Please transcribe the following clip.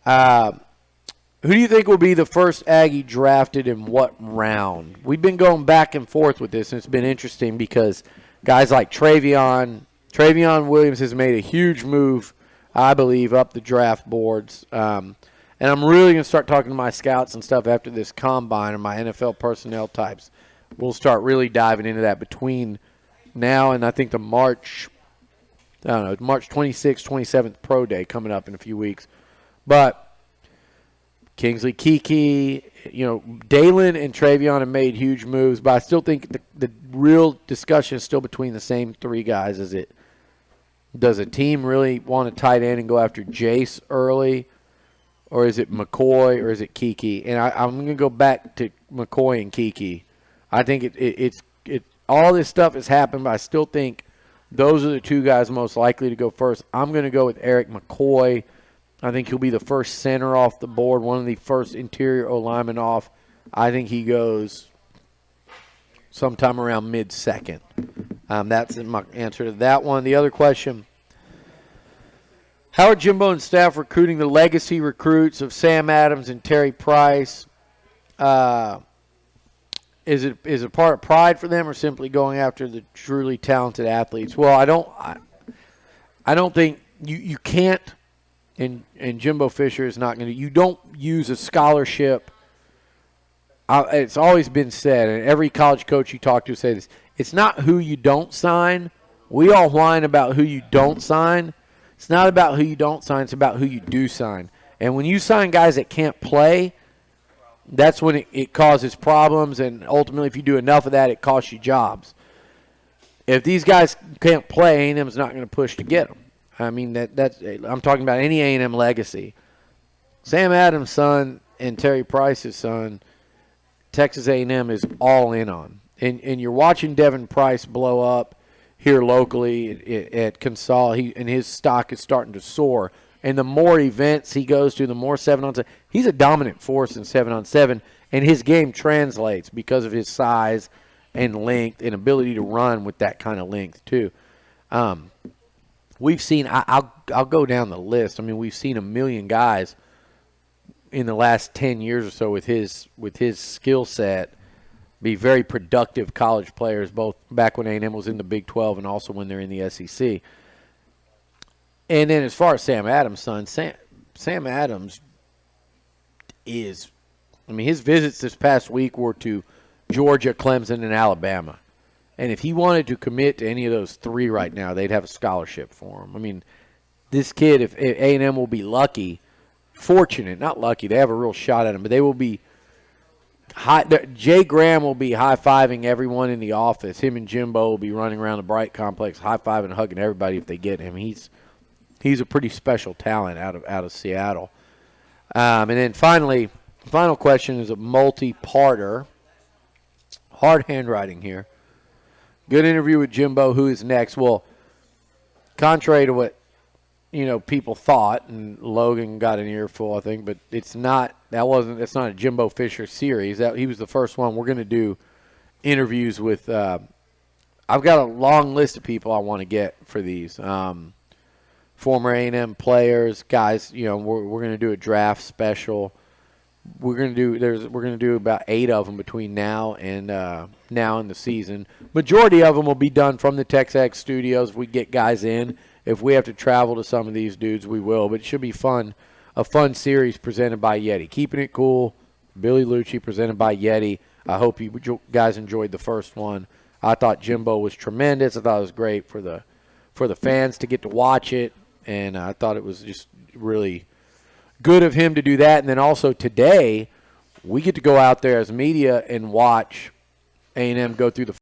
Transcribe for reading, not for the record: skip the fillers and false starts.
Who do you think will be the first Aggie drafted in what round? We've been going back and forth with this, and it's been interesting because guys like Travion Williams has made a huge move, I believe, up the draft boards. And I'm really going to start talking to my scouts and stuff after this combine and my NFL personnel types. We'll start really diving into that between now and I think the March 26th, 27th Pro Day coming up in a few weeks. But Kingsley Keke, Dalen and Travion have made huge moves, but I still think the real discussion is still between the same three guys. Does a team really want a tight end and go after Jace early, or is it McCoy, or is it Keke? And I'm going to go back to McCoy and Keke. I think it's all this stuff has happened, but I still think those are the two guys most likely to go first. I'm going to go with Eric McCoy. I think he'll be the first center off the board, one of the first interior O-linemen off. I think he goes sometime around mid-second. That's my answer to that one. The other question, how are Jimbo and staff recruiting the legacy recruits of Sam Adams and Terry Price? Is it part of pride for them or simply going after the truly talented athletes? Well, I don't think you can't. And Jimbo Fisher is not going to – you don't use a scholarship. It's always been said, and every college coach you talk to say this, it's not who you don't sign. We all whine about who you don't sign. It's not about who you don't sign. It's about who you do sign. And when you sign guys that can't play, that's when it causes problems, and ultimately if you do enough of that, it costs you jobs. If these guys can't play, A&M's not going to push to get them. I mean, I'm talking about any A&M legacy. Sam Adams' son and Terry Price's son, Texas A&M is all in on. And you're watching Devin Price blow up here locally at Consol, and his stock is starting to soar. And the more events he goes to, the more 7-on-7. He's a dominant force in 7-on-7, and his game translates because of his size and length and ability to run with that kind of length too. We've seen, I'll go down the list. I mean, we've seen a million guys in the last 10 years or so with his skill set be very productive college players, both back when A&M was in the Big 12 and also when they're in the SEC. And then as far as Sam Adams' son, Sam Adams is, I mean, his visits this past week were to Georgia, Clemson, and Alabama. And if he wanted to commit to any of those three right now, they'd have a scholarship for him. I mean, this kid, if A&M will be lucky, fortunate, not lucky, they have a real shot at him, but they will be high. Jay Graham will be high-fiving everyone in the office. Him and Jimbo will be running around the Bright Complex, high-fiving and hugging everybody if they get him. He's a pretty special talent out of Seattle. And then finally, the final question is a multi-parter. Hard handwriting here. Good interview with Jimbo. Who is next? Well, contrary to what people thought, and Logan got an earful, I think, but it's not. That's not a Jimbo Fisher series. He was the first one. We're going to do interviews with. I've got a long list of people I want to get for these. Former A&M players, guys. We're going to do a draft special. We're going to do about 8 of them between now and the season. Majority of them will be done from the TexAgs studios. If we get guys in, if we have to travel to some of these dudes, we will. But it should be fun. A fun series presented by Yeti. Keeping it cool. Beliucci presented by Yeti. I hope you guys enjoyed the first one. I thought Jimbo was tremendous. I thought it was great for the fans to get to watch it, and I thought it was just really good of him to do that. And then also today, we get to go out there as media and watch A&M go through the